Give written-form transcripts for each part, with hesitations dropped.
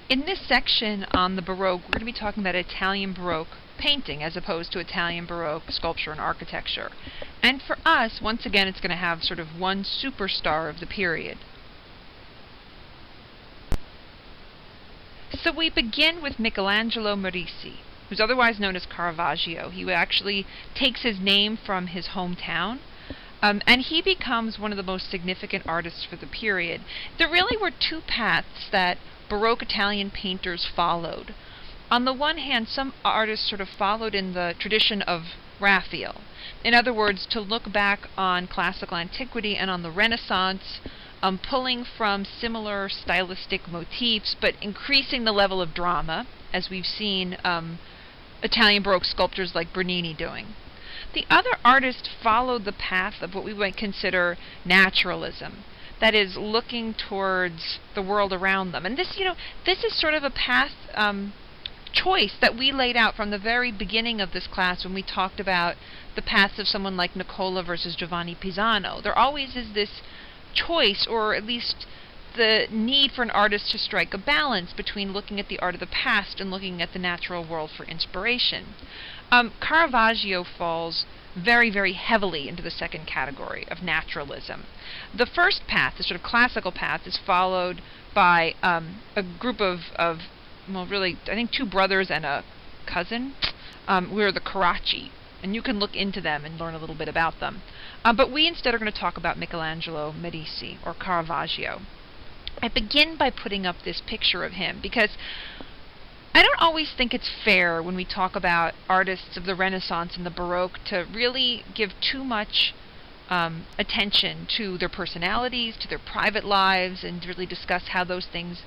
In this section on the Baroque, we're going to be talking about Italian Baroque painting as opposed to Italian Baroque sculpture and architecture. And for us, once again, it's going to have sort of one superstar of the period. So we begin with Michelangelo Merisi, who's otherwise known as Caravaggio. He actually takes his name from his hometown. And he becomes one of the most significant artists for the period. There really were two paths that Baroque Italian painters followed. On the one hand, some artists sort of followed in the tradition of Raphael. In other words, to look back on classical antiquity and on the Renaissance, pulling from similar stylistic motifs, but increasing the level of drama, as we've seen Italian Baroque sculptors like Bernini doing. The other artists followed the path of what we might consider naturalism, that is, looking towards the world around them. And this, this is sort of a path choice that we laid out from the very beginning of this class when we talked about the paths of someone like Nicola versus Giovanni Pisano. There always is this choice, or at least the need for an artist to strike a balance between looking at the art of the past and looking at the natural world for inspiration. Caravaggio falls very, very heavily into the second category of naturalism. The first path, the sort of classical path, is followed by a group of, well, really, I think 2 brothers and a cousin. We're the Carracci, and you can look into them and learn a little bit about them. But we instead are going to talk about Michelangelo Merisi, or Caravaggio. I begin by putting up this picture of him because I don't always think it's fair when we talk about artists of the Renaissance and the Baroque to really give too much attention to their personalities, to their private lives, and really discuss how those things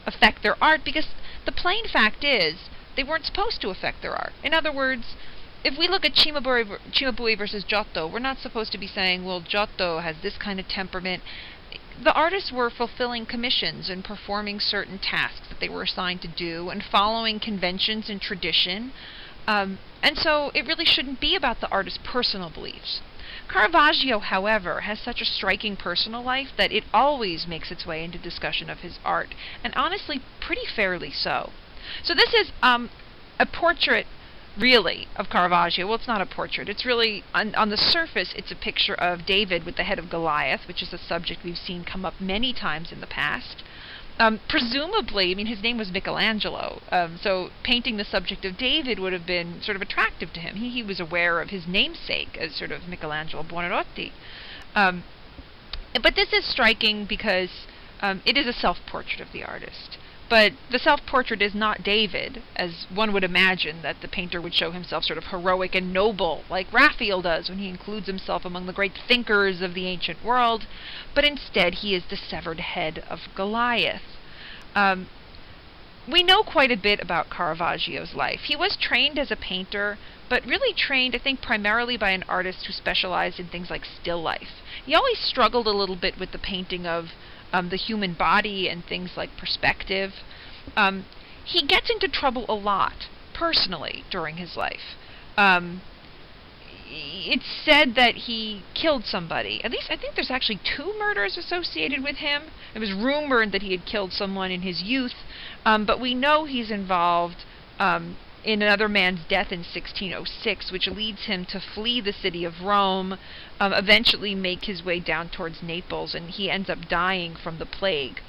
affect their art, because the plain fact is they weren't supposed to affect their art. In other words, if we look at Cimabue versus Giotto, we're not supposed to be saying, well, Giotto has this kind of temperament. The artists were fulfilling commissions and performing certain tasks that they were assigned to do and following conventions and tradition. And so it really shouldn't be about the artist's personal beliefs. Caravaggio, however, has such a striking personal life that it always makes its way into discussion of his art, and honestly, pretty fairly so. So this is a portrait, really, of Caravaggio. Well, it's not a portrait. It's really, on the surface, it's a picture of David with the head of Goliath, which is a subject we've seen come up many times in the past. Presumably, I mean, his name was Michelangelo, so painting the subject of David would have been sort of attractive to him. He was aware of his namesake as sort of Michelangelo Buonarroti. But this is striking because it is a self-portrait of the artist. But the self-portrait is not David, as one would imagine that the painter would show himself sort of heroic and noble, like Raphael does when he includes himself among the great thinkers of the ancient world, but instead he is the severed head of Goliath. We know quite a bit about Caravaggio's life. He was trained as a painter, but really trained, I think, primarily by an artist who specialized in things like still life. He always struggled a little bit with the painting of the human body and things like perspective. He gets into trouble a lot, personally, during his life. It's said that he killed somebody. At least I think there's actually 2 murders associated with him. It was rumored that he had killed someone in his youth, but we know he's involved in another man's death in 1606, which leads him to flee the city of Rome, eventually make his way down towards Naples, and he ends up dying from the plague.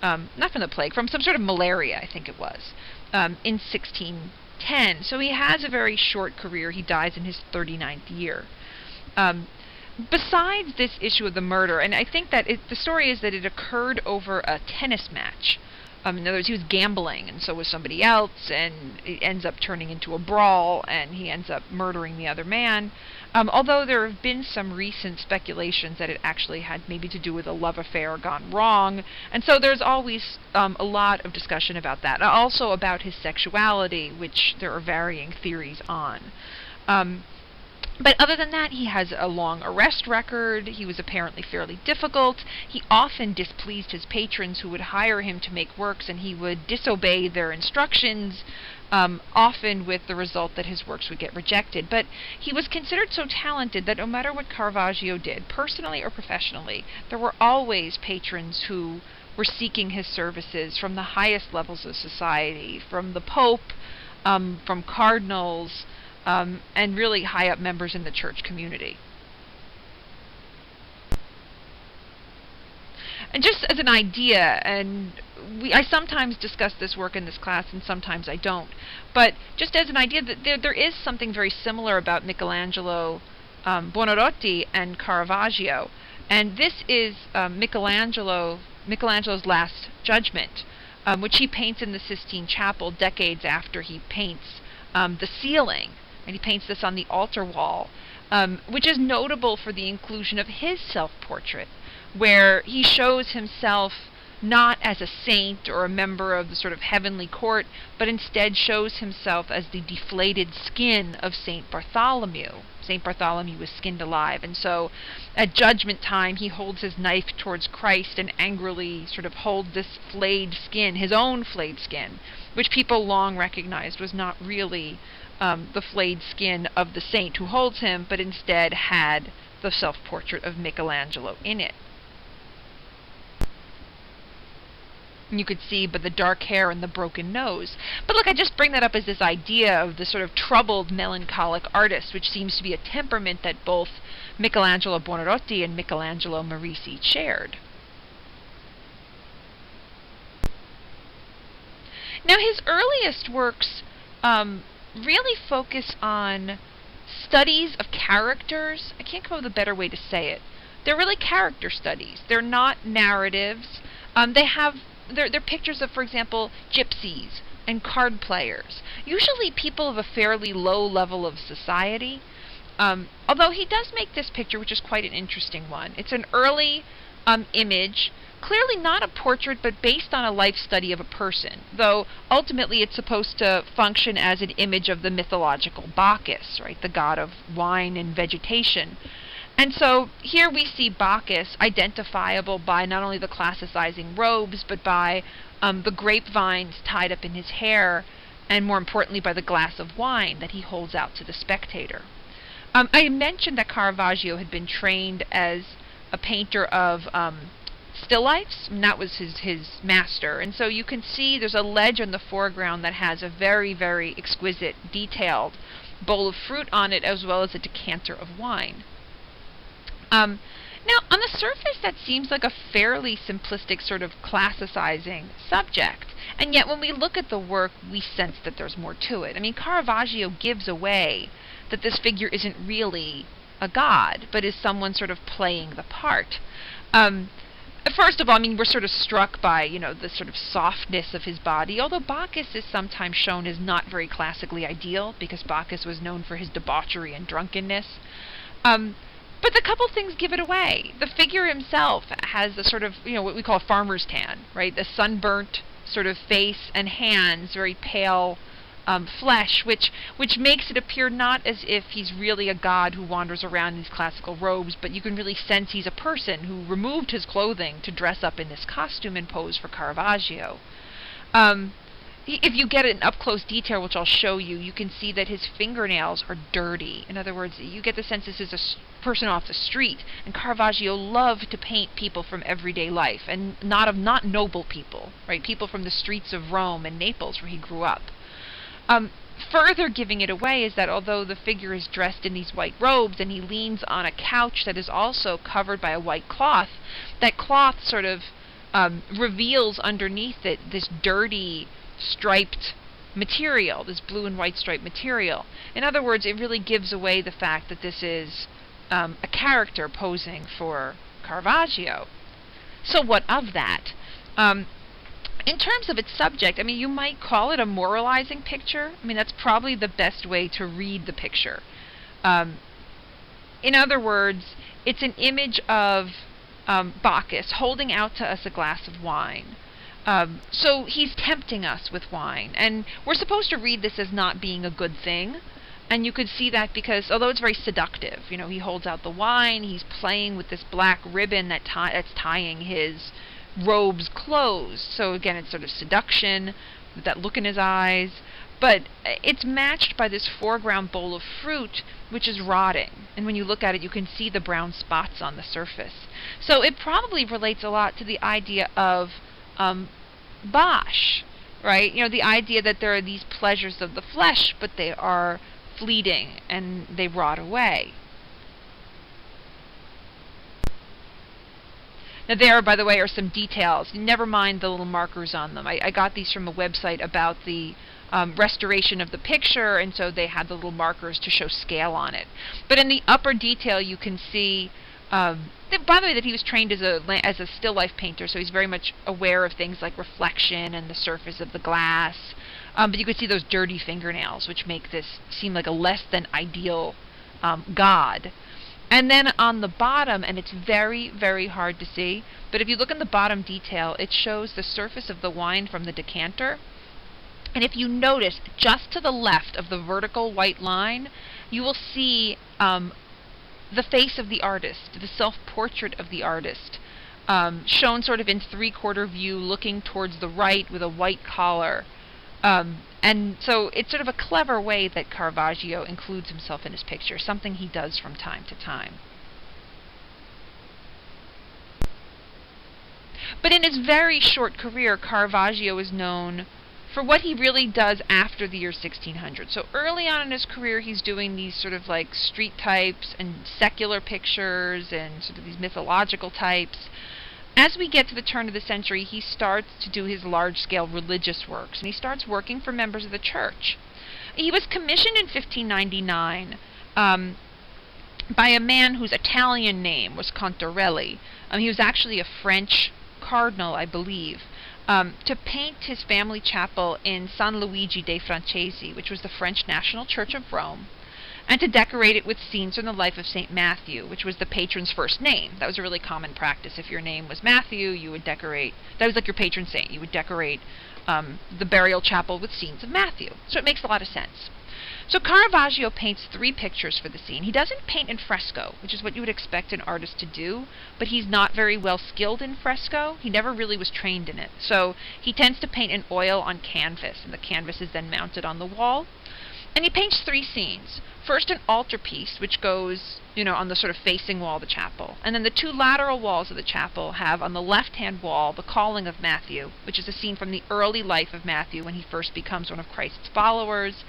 Not from the plague, from some sort of malaria, I think it was, in 1610. So he has a very short career. He dies in his 39th year. Besides this issue of the murder, and I think that the story is that it occurred over a tennis match. In other words, he was gambling, and so was somebody else, and it ends up turning into a brawl, and he ends up murdering the other man. Although there have been some recent speculations that it actually had maybe to do with a love affair gone wrong, and so there's always a lot of discussion about that. Also about his sexuality, which there are varying theories on. But other than that, he has a long arrest record. He was apparently fairly difficult. He often displeased his patrons who would hire him to make works, and he would disobey their instructions, often with the result that his works would get rejected. But he was considered so talented that no matter what Caravaggio did, personally or professionally, there were always patrons who were seeking his services from the highest levels of society, from the Pope, from cardinals, and really high up members in the church community. And just as an idea, and I sometimes discuss this work in this class and sometimes I don't, but just as an idea that there is something very similar about Michelangelo Buonarroti and Caravaggio. And this is Michelangelo's Last Judgment, which he paints in the Sistine Chapel decades after he paints the ceiling. And he paints this on the altar wall, which is notable for the inclusion of his self-portrait, where he shows himself not as a saint or a member of the sort of heavenly court, but instead shows himself as the deflated skin of Saint Bartholomew. Saint Bartholomew was skinned alive, and so at judgment time he holds his knife towards Christ and angrily sort of holds this flayed skin, his own flayed skin, which people long recognized was not really the flayed skin of the saint who holds him, but instead had the self-portrait of Michelangelo in it. You could see but the dark hair and the broken nose. But look, I just bring that up as this idea of the sort of troubled, melancholic artist, which seems to be a temperament that both Michelangelo Buonarroti and Michelangelo Merisi shared. Now, his earliest works really focus on studies of characters. I can't come up with a better way to say it. They're really character studies. They're not narratives. They're pictures of, for example, gypsies and card players, usually people of a fairly low level of society, although he does make this picture, which is quite an interesting one. It's an early image, clearly not a portrait, but based on a life study of a person, though ultimately it's supposed to function as an image of the mythological Bacchus, right, the god of wine and vegetation. And so here we see Bacchus identifiable by not only the classicizing robes, but by the grapevines tied up in his hair, and more importantly by the glass of wine that he holds out to the spectator. I mentioned that Caravaggio had been trained as a painter of still lifes, and that was his master. And so you can see there's a ledge in the foreground that has a very, very exquisite, detailed bowl of fruit on it, as well as a decanter of wine. Now, on the surface, that seems like a fairly simplistic sort of classicizing subject, and yet when we look at the work, we sense that there's more to it. I mean, Caravaggio gives away that this figure isn't really a god, but is someone sort of playing the part. First of all, I mean, we're sort of struck by, the sort of softness of his body, although Bacchus is sometimes shown as not very classically ideal, because Bacchus was known for his debauchery and drunkenness. But the couple things give it away. The figure himself has a sort of, what we call a farmer's tan, right? The sunburnt sort of face and hands, very pale flesh, which makes it appear not as if he's really a god who wanders around in these classical robes, but you can really sense he's a person who removed his clothing to dress up in this costume and pose for Caravaggio. If you get an up-close detail, which I'll show you, you can see that his fingernails are dirty. In other words, you get the sense this is a person off the street. And Caravaggio loved to paint people from everyday life, and not noble people, right? People from the streets of Rome and Naples, where he grew up. Further giving it away is that although the figure is dressed in these white robes and he leans on a couch that is also covered by a white cloth, that cloth sort of reveals underneath it this dirty, striped material, this blue and white striped material. In other words, it really gives away the fact that this is a character posing for Caravaggio. So what of that? In terms of its subject, I mean, you might call it a moralizing picture. I mean, that's probably the best way to read the picture. In other words, it's an image of Bacchus holding out to us a glass of wine. So he's tempting us with wine, and we're supposed to read this as not being a good thing, and you could see that because, although it's very seductive, he holds out the wine, he's playing with this black ribbon that's tying his robes closed, so again, it's sort of seduction, with that look in his eyes, but it's matched by this foreground bowl of fruit, which is rotting, and when you look at it, you can see the brown spots on the surface. So it probably relates a lot to the idea of bosh, right? You know, the idea that there are these pleasures of the flesh, but they are fleeting and they rot away. Now there, by the way, are some details. Never mind the little markers on them. I got these from a website about the restoration of the picture, and so they had the little markers to show scale on it. But in the upper detail, you can see, by the way, that he was trained as a still life painter, so he's very much aware of things like reflection and the surface of the glass. But you can see those dirty fingernails, which make this seem like a less than ideal god. And then on the bottom, and it's very, very hard to see, but if you look in the bottom detail, it shows the surface of the wine from the decanter. And if you notice, just to the left of the vertical white line, you will see the face of the artist, the self-portrait of the artist, shown sort of in three-quarter view, looking towards the right with a white collar. And so it's sort of a clever way that Caravaggio includes himself in his picture, something he does from time to time. But in his very short career, Caravaggio is known for what he really does after the year 1600. So early on in his career, he's doing these sort of like street types and secular pictures and sort of these mythological types. As we get to the turn of the century, he starts to do his large-scale religious works, and he starts working for members of the church. He was commissioned in 1599 by a man whose Italian name was Contarelli. He was actually a French cardinal, I believe, to paint his family chapel in San Luigi dei Francesi, which was the French National Church of Rome, and to decorate it with scenes from the life of St. Matthew, which was the patron's first name. That was a really common practice. If your name was Matthew, you would decorate, that was like your patron saint, you would decorate the burial chapel with scenes of Matthew. So it makes a lot of sense. So Caravaggio paints 3 pictures for the scene. He doesn't paint in fresco, which is what you would expect an artist to do, but he's not very well skilled in fresco. He never really was trained in it. So he tends to paint in oil on canvas, and the canvas is then mounted on the wall. And he paints 3 scenes. First, an altarpiece, which goes, on the sort of facing wall of the chapel. And then the 2 lateral walls of the chapel have on the left-hand wall the calling of Matthew, which is a scene from the early life of Matthew when he first becomes one of Christ's followers.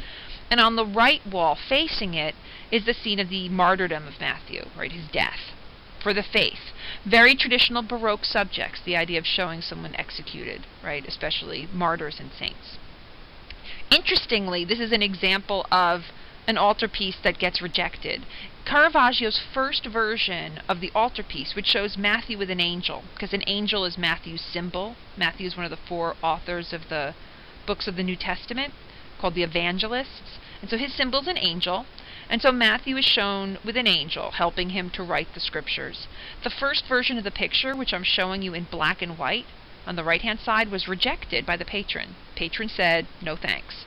And on the right wall, facing it, is the scene of the martyrdom of Matthew, right, his death for the faith. Very traditional Baroque subjects, the idea of showing someone executed, right, especially martyrs and saints. Interestingly, this is an example of an altarpiece that gets rejected. Caravaggio's first version of the altarpiece, which shows Matthew with an angel, because an angel is Matthew's symbol. Matthew is one of the 4 authors of the books of the New Testament, called the Evangelists. And so his symbol is an angel. And so Matthew is shown with an angel, helping him to write the scriptures. The first version of the picture, which I'm showing you in black and white, on the right-hand side, was rejected by the patron. Patron said, no thanks.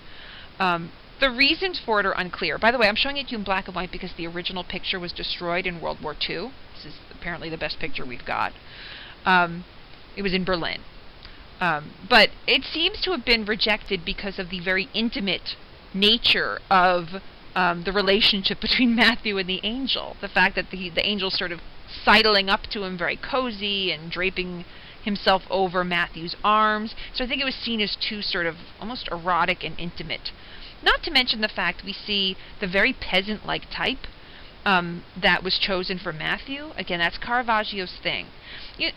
The reasons for it are unclear. By the way, I'm showing it to you in black and white because the original picture was destroyed in World War II. This is apparently the best picture we've got. It was in Berlin. But it seems to have been rejected because of the very intimate nature of the relationship between Matthew and the angel. The fact that the angel's sort of sidling up to him very cozy and draping himself over Matthew's arms. So I think it was seen as too sort of almost erotic and intimate. Not to mention the fact we see the very peasant-like type that was chosen for Matthew. Again, that's Caravaggio's thing.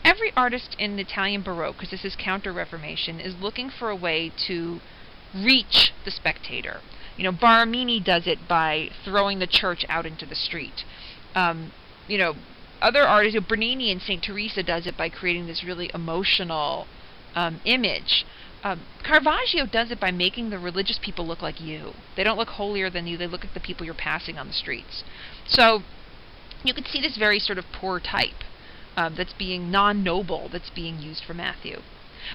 Every artist in the Italian Baroque, because this is Counter-Reformation, is looking for a way to reach the spectator. Baramini does it by throwing the church out into the street. Other artists, Bernini and St. Teresa does it by creating this really emotional image. Caravaggio does it by making the religious people look like you. They don't look holier than you, they look like the people you're passing on the streets. So you could see this very sort of poor type that's being non-noble, that's being used for Matthew.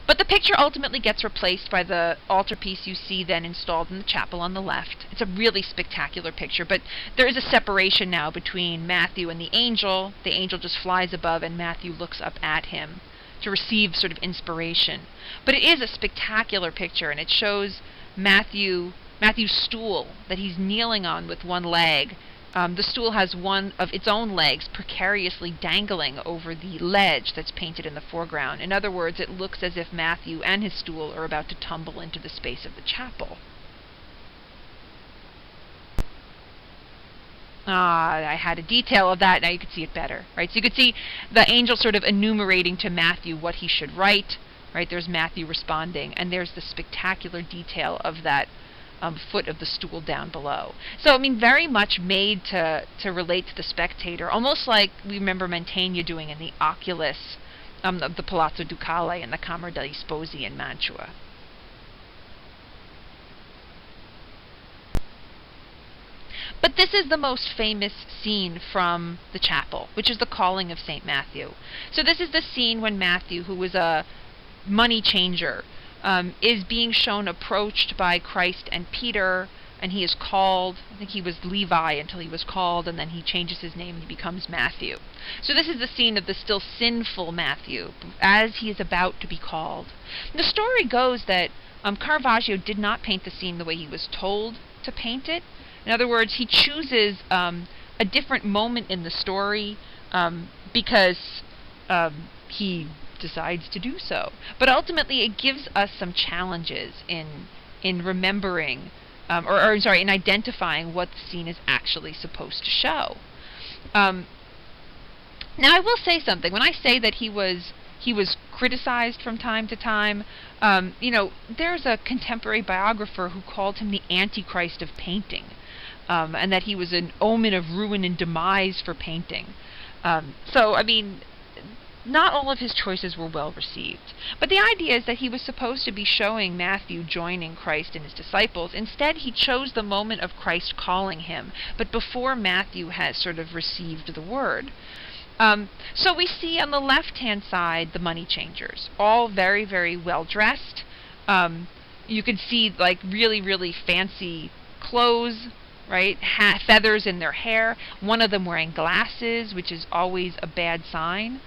But the picture ultimately gets replaced by the altarpiece you see then installed in the chapel on the left. It's a really spectacular picture, but there is a separation now between Matthew and the angel. The angel just flies above and Matthew looks up at him to receive sort of inspiration. But it is a spectacular picture, and it shows Matthew's stool that he's kneeling on with one leg, The stool has one of its own legs precariously dangling over the ledge that's painted in the foreground. In other words, it looks as if Matthew and his stool are about to tumble into the space of the chapel. I had a detail of that. Now you can see it better, right? So you could see the angel sort of enumerating to Matthew what he should write, right? There's Matthew responding, and there's the spectacular detail of that foot of the stool down below. So, I mean, very much made to relate to the spectator, almost like we remember Mantegna doing in the Oculus of the Palazzo Ducale and the Camera degli Sposi in Mantua. But this is the most famous scene from the chapel, which is the calling of St. Matthew. So this is the scene when Matthew, who was a money changer, is being shown approached by Christ and Peter, and he is called. I think he was Levi until he was called, and then he changes his name and he becomes Matthew. So this is the scene of the still sinful Matthew as he is about to be called. And the story goes that Caravaggio did not paint the scene the way he was told to paint it. In other words, he chooses a different moment in the story because he decides to do so. But ultimately, it gives us some challenges in remembering, in identifying what the scene is actually supposed to show. Now, I will say something. When I say that he was criticized from time to time, there's a contemporary biographer who called him the Antichrist of painting, and that he was an omen of ruin and demise for painting. So, I mean, not all of his choices were well received. But the idea is that he was supposed to be showing Matthew joining Christ and his disciples. Instead, he chose the moment of Christ calling him, but before Matthew has sort of received the word. So we see on the left-hand side the money changers, all very, very well dressed. You can see like really, really fancy clothes, right? Feathers in their hair. One of them wearing glasses, which is always a bad sign.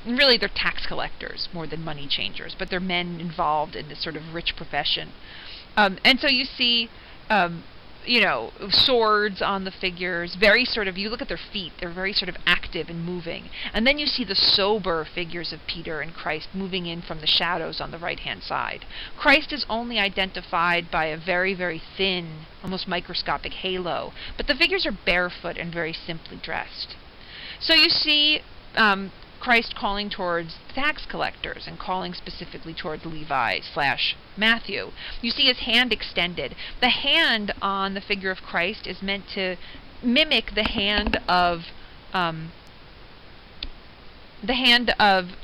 Really, they're tax collectors more than money changers, but they're men involved in this sort of rich profession. And so you see, swords on the figures, very sort of, you look at their feet, they're very sort of active and moving. And then you see the sober figures of Peter and Christ moving in from the shadows on the right-hand side. Christ is only identified by a very, very thin, almost microscopic halo, but the figures are barefoot and very simply dressed. So you see Christ calling towards tax collectors and calling specifically towards Levi/Matthew. You see his hand extended. The hand on the figure of Christ is meant to mimic the hand of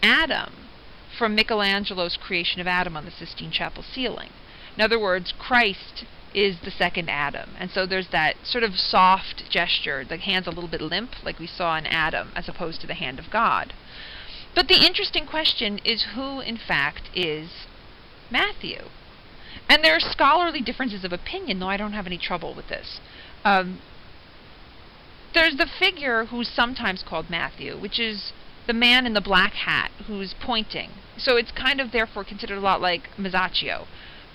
Adam from Michelangelo's creation of Adam on the Sistine Chapel ceiling. In other words, Christ is the second Adam, and so there's that sort of soft gesture. The hand's a little bit limp, like we saw in Adam, as opposed to the hand of God. But the interesting question is who, in fact, is Matthew? And there are scholarly differences of opinion, though I don't have any trouble with this. There's the figure who's sometimes called Matthew, which is the man in the black hat who's pointing. So it's kind of therefore considered a lot like Masaccio.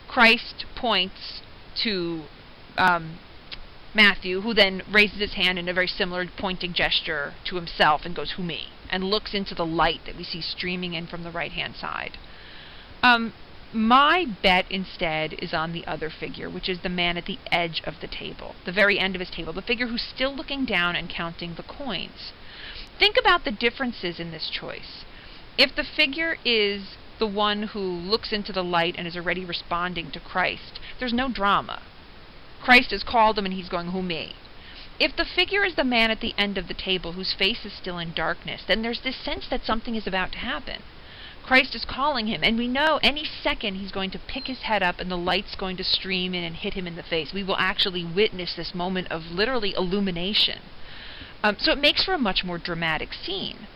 Christ points to Matthew, who then raises his hand in a very similar pointing gesture to himself and goes, "Who me?" and looks into the light that we see streaming in from the right-hand side. My bet instead is on the other figure, which is the man at the edge of the table, the very end of his table, the figure who's still looking down and counting the coins. Think about the differences in this choice. If the figure is the one who looks into the light and is already responding to Christ, there's no drama. Christ has called him and he's going, "Who me?" If the figure is the man at the end of the table whose face is still in darkness, then there's this sense that something is about to happen. Christ is calling him, and we know any second he's going to pick his head up and the light's going to stream in and hit him in the face. We will actually witness this moment of literally illumination. So it makes for a much more dramatic scene.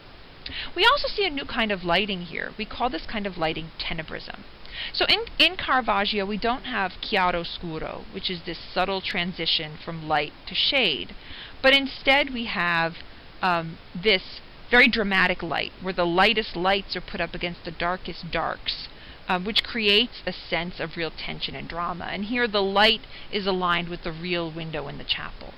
We also see a new kind of lighting here. We call this kind of lighting tenebrism. So in Caravaggio, we don't have chiaroscuro, which is this subtle transition from light to shade, but instead we have this very dramatic light, where the lightest lights are put up against the darkest darks, which creates a sense of real tension and drama. And here the light is aligned with the real window in the chapel.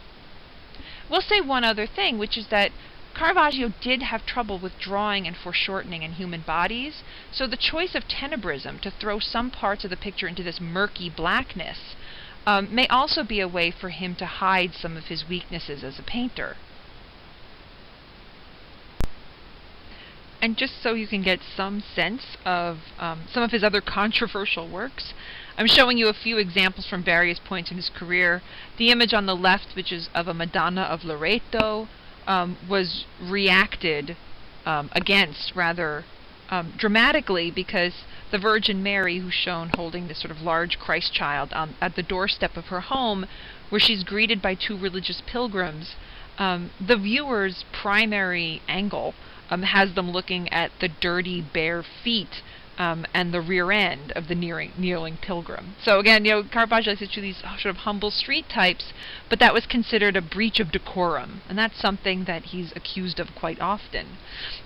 We'll say one other thing, which is that Caravaggio did have trouble with drawing and foreshortening in human bodies, so the choice of tenebrism, to throw some parts of the picture into this murky blackness, may also be a way for him to hide some of his weaknesses as a painter. And just so you can get some sense of some of his other controversial works, I'm showing you a few examples from various points in his career. The image on the left, which is of a Madonna of Loreto, was reacted against rather dramatically, because the Virgin Mary, who's shown holding this sort of large Christ child at the doorstep of her home, where she's greeted by two religious pilgrims, the viewer's primary angle has them looking at the dirty, bare feet and the rear end of the kneeling pilgrim. So again, Caravaggio likes to do these sort of humble street types, but that was considered a breach of decorum, and that's something that he's accused of quite often.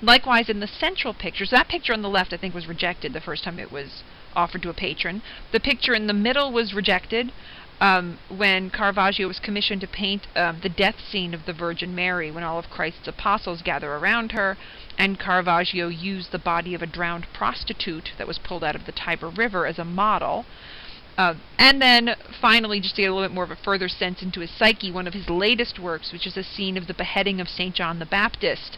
Likewise, in the central picture, so that picture on the left I think was rejected the first time it was offered to a patron. The picture in the middle was rejected when Caravaggio was commissioned to paint the death scene of the Virgin Mary when all of Christ's apostles gather around her, and Caravaggio used the body of a drowned prostitute that was pulled out of the Tiber River as a model. And then finally, just to get a little bit more of a further sense into his psyche, one of his latest works, which is a scene of the beheading of St. John the Baptist.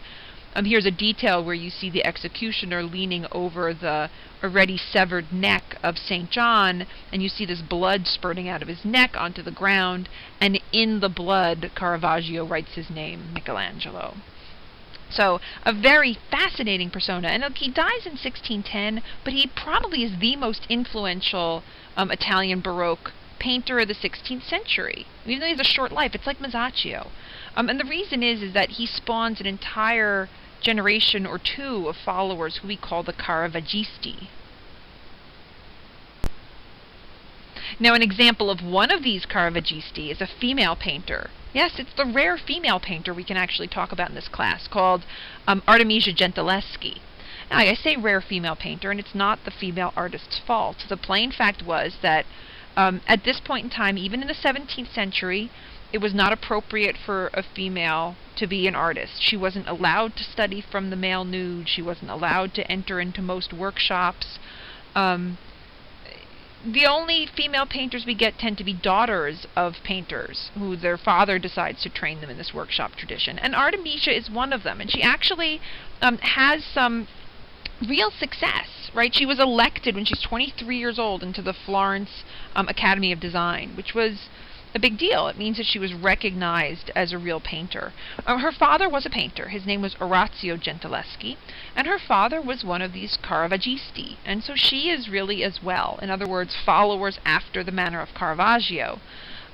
Here's a detail where you see the executioner leaning over the already severed neck of St. John, and you see this blood spurting out of his neck onto the ground, and in the blood Caravaggio writes his name, Michelangelo. So, a very fascinating persona. And he dies in 1610, but he probably is the most influential Italian Baroque painter of the 16th century. Even though he has a short life, it's like Masaccio. And the reason is that he spawns an entire generation or two of followers who we call the Caravaggisti. Now, an example of one of these Caravaggisti is a female painter. Yes, it's the rare female painter we can actually talk about in this class, called Artemisia Gentileschi. Now, I say rare female painter, and it's not the female artist's fault. The plain fact was that at this point in time, even in the 17th century, it was not appropriate for a female to be an artist. She wasn't allowed to study from the male nude. She wasn't allowed to enter into most workshops. The only female painters we get tend to be daughters of painters who their father decides to train them in this workshop tradition. And Artemisia is one of them. And she actually has some real success, right? She was elected when she's 23 years old into the Florence Academy of Design, which was a big deal. It means that she was recognized as a real painter. Her father was a painter. His name was Orazio Gentileschi, and her father was one of these Caravaggisti, and so she is really as well. In other words, followers after the manner of Caravaggio.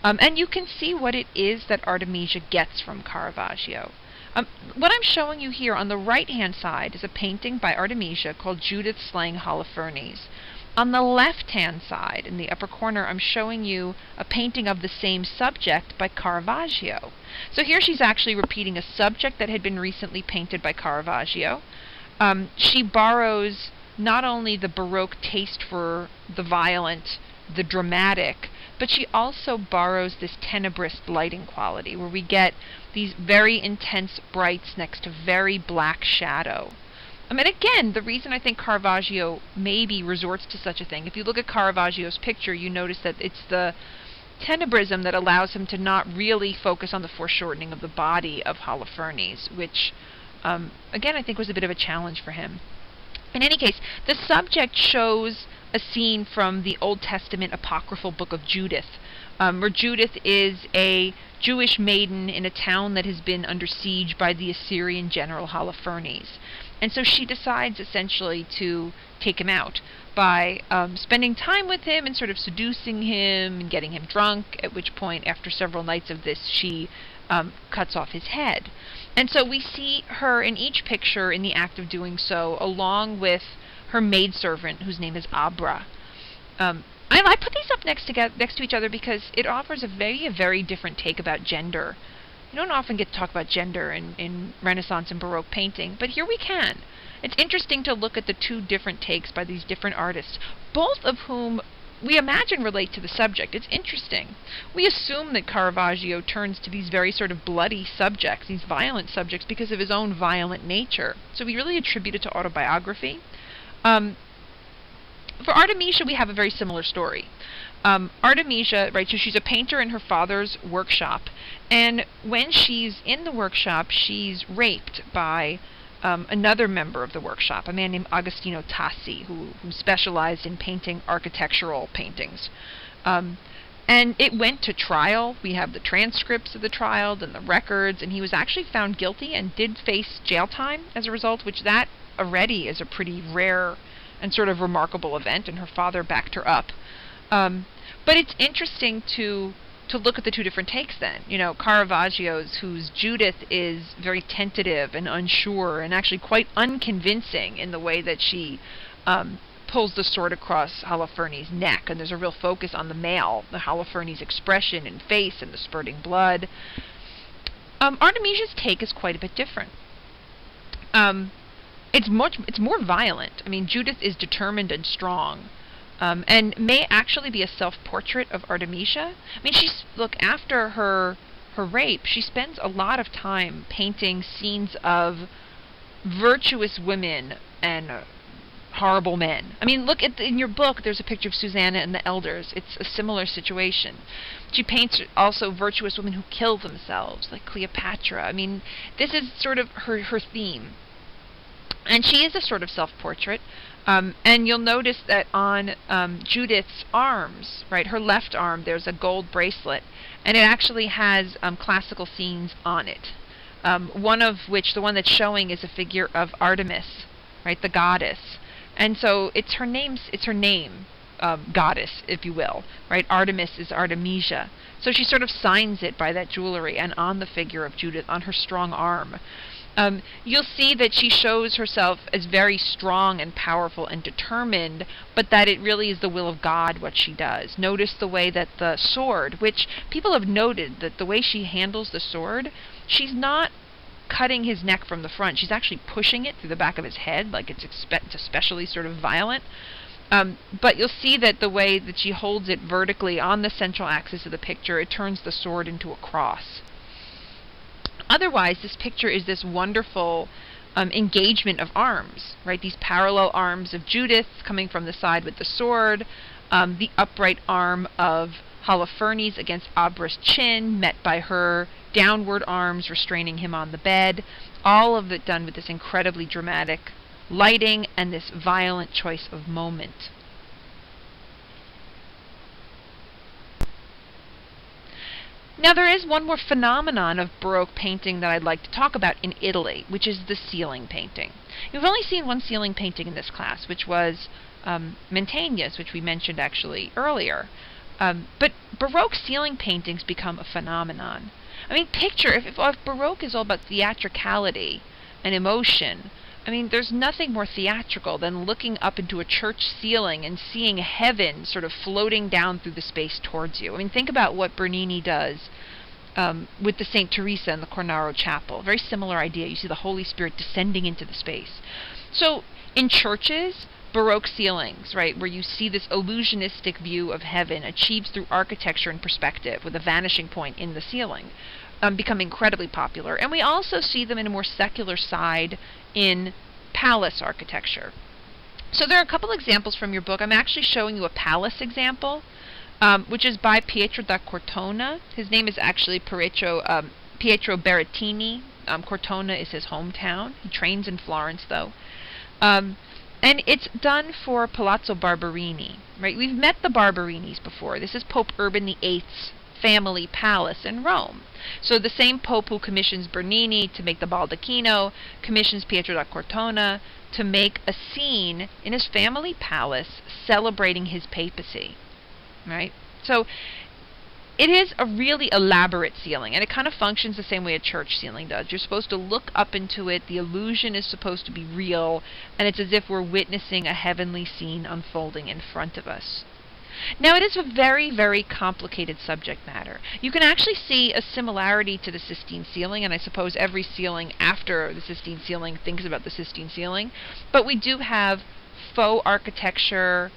And you can see what it is that Artemisia gets from Caravaggio. What I'm showing you here on the right-hand side is a painting by Artemisia called Judith slaying Holofernes. On the left-hand side, in the upper corner, I'm showing you a painting of the same subject by Caravaggio. So here she's actually repeating a subject that had been recently painted by Caravaggio. She borrows not only the Baroque taste for the violent, the dramatic, but she also borrows this tenebrist lighting quality, where we get these very intense brights next to very black shadow. And again, the reason I think Caravaggio maybe resorts to such a thing, if you look at Caravaggio's picture, you notice that it's the tenebrism that allows him to not really focus on the foreshortening of the body of Holofernes, which, again, I think was a bit of a challenge for him. In any case, the subject shows a scene from the Old Testament apocryphal book of Judith, where Judith is a Jewish maiden in a town that has been under siege by the Assyrian general Holofernes. And so she decides essentially to take him out by spending time with him and sort of seducing him and getting him drunk, at which point, after several nights of this, she cuts off his head. And so we see her in each picture in the act of doing so, along with her maidservant, whose name is Abra. I put these up next to each other because it offers a very different take about gender. You don't often get to talk about gender in Renaissance and Baroque painting, but here we can. It's interesting to look at the two different takes by these different artists, both of whom we imagine relate to the subject. It's interesting. We assume that Caravaggio turns to these very sort of bloody subjects, these violent subjects, because of his own violent nature. So we really attribute it to autobiography. For Artemisia, we have a very similar story. Artemisia, right, so she's a painter in her father's workshop, and when she's in the workshop, she's raped by another member of the workshop, a man named Agostino Tassi, who specialized in painting architectural paintings. And it went to trial. We have the transcripts of the trial and the records, and he was actually found guilty and did face jail time as a result, which that already is a pretty rare and sort of remarkable event, and her father backed her up. But it's interesting to look at the two different takes then. You know, Caravaggio's, whose Judith is very tentative and unsure and actually quite unconvincing in the way that she pulls the sword across Holofernes' neck, and there's a real focus on the male, the Holofernes' expression and face and the spurting blood. Artemisia's take is quite a bit different. It's more violent. I mean, Judith is determined and strong, and may actually be a self-portrait of Artemisia. I mean, look, after her rape, she spends a lot of time painting scenes of virtuous women and horrible men. I mean, look in your book, there's a picture of Susanna and the elders. It's a similar situation. She paints also virtuous women who kill themselves, like Cleopatra. I mean, this is sort of her theme. And she is a sort of self-portrait. And you'll notice that on Judith's arms, right, her left arm, there's a gold bracelet, and it actually has classical scenes on it. One of which, the one that's showing, is a figure of Artemis, right, the goddess. And so it's her name, goddess, if you will, right? Artemis is Artemisia. So she sort of signs it by that jewelry and on the figure of Judith on her strong arm. You'll see that she shows herself as very strong and powerful and determined, but that it really is the will of God what she does. Notice the way that the sword, which people have noted that the way she handles the sword, she's not cutting his neck from the front. She's actually pushing it through the back of his head, like it's especially sort of violent. But you'll see that the way that she holds it vertically on the central axis of the picture, it turns the sword into a cross. Otherwise, this picture is this wonderful engagement of arms, right? These parallel arms of Judith coming from the side with the sword, the upright arm of Holofernes against Abra's chin, met by her downward arms restraining him on the bed, all of it done with this incredibly dramatic lighting and this violent choice of moment. Now there is one more phenomenon of Baroque painting that I'd like to talk about in Italy, which is the ceiling painting. You've only seen one ceiling painting in this class, which was Mantegna's, which we mentioned actually earlier. But Baroque ceiling paintings become a phenomenon. I mean, picture, if Baroque is all about theatricality and emotion, I mean, there's nothing more theatrical than looking up into a church ceiling and seeing heaven sort of floating down through the space towards you. I mean, think about what Bernini does with the St. Teresa in the Cornaro Chapel. Very similar idea. You see the Holy Spirit descending into the space. So, in churches, Baroque ceilings, right, where you see this illusionistic view of heaven achieved through architecture and perspective with a vanishing point in the ceiling, become incredibly popular. And we also see them in a more secular side in palace architecture. So there are a couple examples from your book. I'm actually showing you a palace example, which is by Pietro da Cortona. His name is actually Pietro Berrettini. Cortona is his hometown. He trains in Florence, though. And it's done for Palazzo Barberini, right? We've met the Barberinis before. This is Pope Urban VIII's family palace in Rome. So the same Pope who commissions Bernini to make the Baldacchino commissions Pietro da Cortona to make a scene in his family palace celebrating his papacy, right? So it is a really elaborate ceiling, and it kind of functions the same way a church ceiling does. You're supposed to look up into it, the illusion is supposed to be real, and it's as if we're witnessing a heavenly scene unfolding in front of us. Now, it is a very, very complicated subject matter. You can actually see a similarity to the Sistine ceiling, and I suppose every ceiling after the Sistine ceiling thinks about the Sistine ceiling, but we do have faux architecture,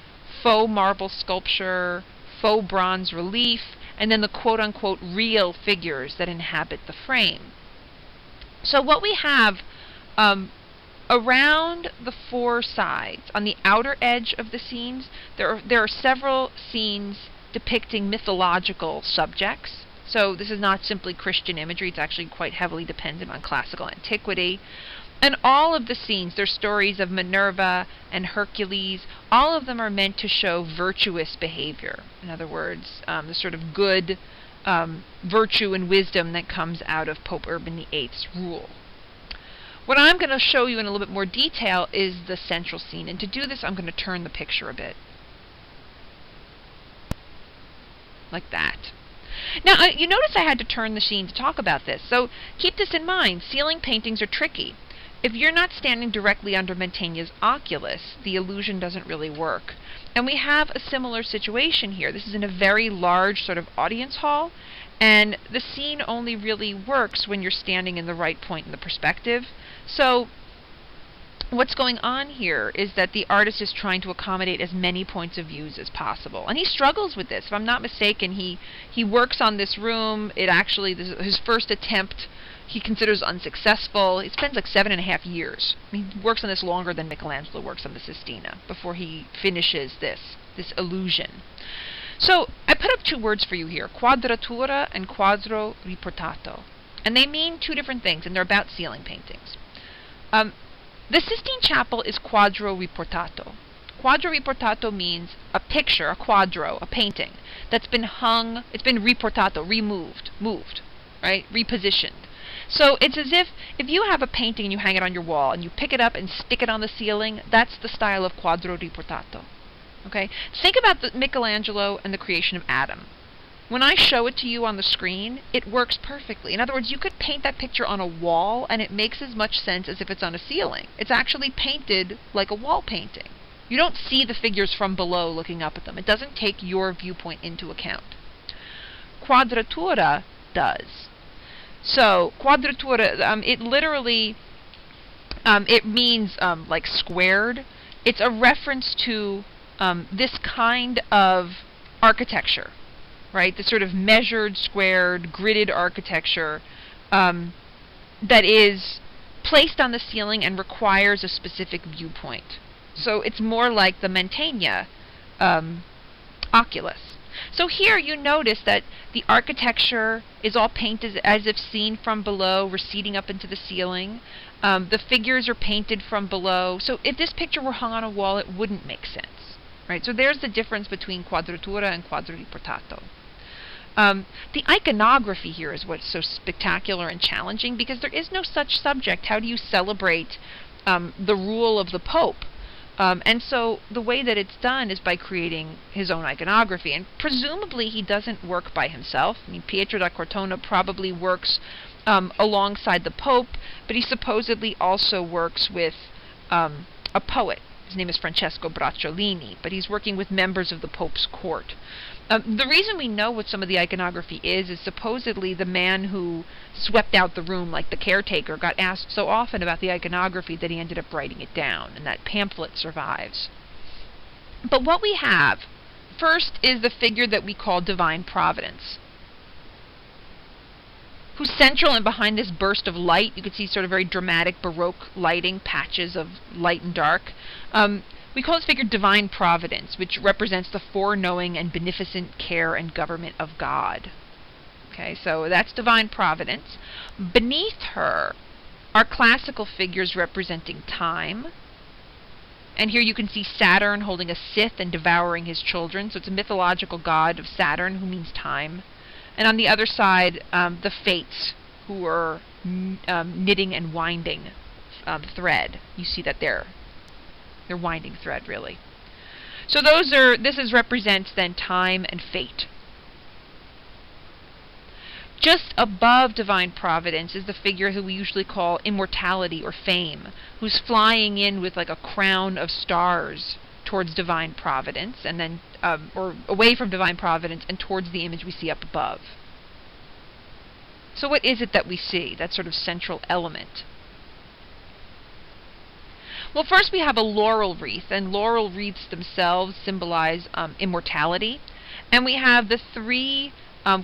faux marble sculpture, faux bronze relief, and then the quote-unquote real figures that inhabit the frame. So what we have around the four sides, on the outer edge of the scenes, there are several scenes depicting mythological subjects. So this is not simply Christian imagery, it's actually quite heavily dependent on classical antiquity. And all of the scenes, there's stories of Minerva and Hercules. All of them are meant to show virtuous behavior. In other words, the sort of good virtue and wisdom that comes out of Pope Urban VIII's rule. What I'm going to show you in a little bit more detail is the central scene. And to do this, I'm going to turn the picture a bit. Like that. Now, you notice I had to turn the scene to talk about this. So keep this in mind. Ceiling paintings are tricky. If you're not standing directly under Mantegna's oculus, the illusion doesn't really work. And we have a similar situation here. This is in a very large sort of audience hall, and the scene only really works when you're standing in the right point in the perspective. So what's going on here is that the artist is trying to accommodate as many points of views as possible. And he struggles with this. If I'm not mistaken, he works on this room. It actually, his first attempt, he considers unsuccessful. He spends like 7.5 years. He works on this longer than Michelangelo works on the Sistina before he finishes this illusion. So I put up two words for you here, quadratura and quadro riportato. And they mean two different things, and they're about ceiling paintings. The Sistine Chapel is quadro riportato. Quadro riportato means a picture, a quadro, a painting, that's been hung, it's been riportato, moved, right, repositioned. So it's as if you have a painting and you hang it on your wall and you pick it up and stick it on the ceiling, that's the style of quadro riportato. Okay? Think about Michelangelo and the creation of Adam. When I show it to you on the screen, it works perfectly. In other words, you could paint that picture on a wall and it makes as much sense as if it's on a ceiling. It's actually painted like a wall painting. You don't see the figures from below looking up at them. It doesn't take your viewpoint into account. Quadratura does. So, quadratura, it literally, it means like squared. It's a reference to this kind of architecture, right? The sort of measured, squared, gridded architecture that is placed on the ceiling and requires a specific viewpoint. So it's more like the Mantegna oculus. So here you notice that the architecture is all painted as if seen from below, receding up into the ceiling. The figures are painted from below. So if this picture were hung on a wall, it wouldn't make sense, right? So there's the difference between quadratura and quadro riportato. The iconography here is what's so spectacular and challenging, because there is no such subject. How do you celebrate the rule of the Pope? And so the way that it's done is by creating his own iconography. And presumably he doesn't work by himself. I mean, Pietro da Cortona probably works alongside the Pope, but he supposedly also works with a poet. His name is Francesco Bracciolini, but he's working with members of the Pope's court. The reason we know what some of the iconography is supposedly the man who swept out the room, like the caretaker, got asked so often about the iconography that he ended up writing it down, and that pamphlet survives. But what we have first is the figure that we call Divine Providence, who's central and behind this burst of light. You can see sort of very dramatic Baroque lighting, patches of light and dark. We call this figure Divine Providence, which represents the foreknowing and beneficent care and government of God. Okay, so that's Divine Providence. Beneath her are classical figures representing time. And here you can see Saturn holding a scythe and devouring his children. So it's a mythological god of Saturn, who means time. And on the other side, the Fates, who are knitting and winding thread. You see that there. They're winding thread, really. So this represents then time and fate. Just above Divine Providence is the figure who we usually call Immortality or Fame, who's flying in with like a crown of stars towards Divine Providence, and then or away from Divine Providence and towards the image we see up above. So what is it that we see, that sort of central element? Well, first we have a laurel wreath, and laurel wreaths themselves symbolize immortality. And we have the three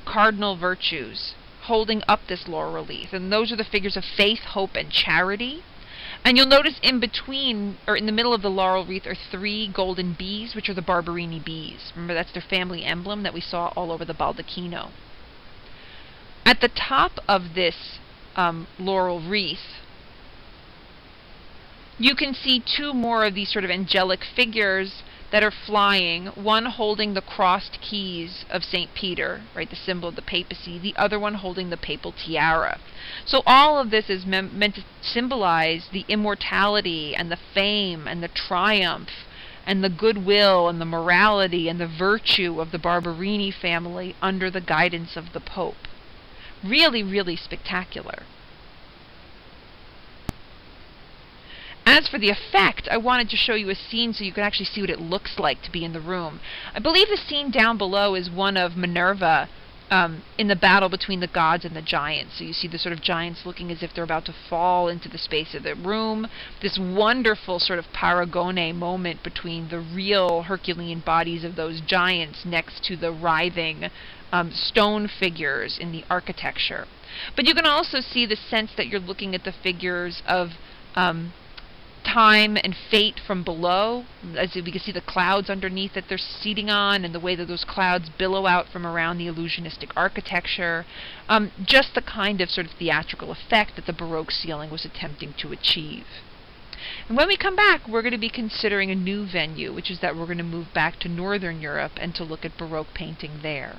cardinal virtues holding up this laurel wreath, and those are the figures of faith, hope, and charity. And you'll notice in between, or in the middle of the laurel wreath, are three golden bees, which are the Barberini bees. Remember, that's their family emblem that we saw all over the baldacchino. At the top of this laurel wreath, you can see two more of these sort of angelic figures that are flying, one holding the crossed keys of St. Peter, right, the symbol of the papacy, the other one holding the papal tiara. So all of this is meant to symbolize the immortality and the fame and the triumph and the goodwill and the morality and the virtue of the Barberini family under the guidance of the Pope. Really, really spectacular. As for the effect, I wanted to show you a scene so you can actually see what it looks like to be in the room. I believe the scene down below is one of Minerva in the battle between the gods and the giants. So you see the sort of giants looking as if they're about to fall into the space of the room. This wonderful sort of paragone moment between the real Herculean bodies of those giants next to the writhing stone figures in the architecture. But you can also see the sense that you're looking at the figures of time and fate from below, as we can see the clouds underneath that they're seating on, and the way that those clouds billow out from around the illusionistic architecture. Just the kind of sort of theatrical effect that the Baroque ceiling was attempting to achieve. And when we come back, we're going to be considering a new venue, which is that we're going to move back to Northern Europe and to look at Baroque painting there.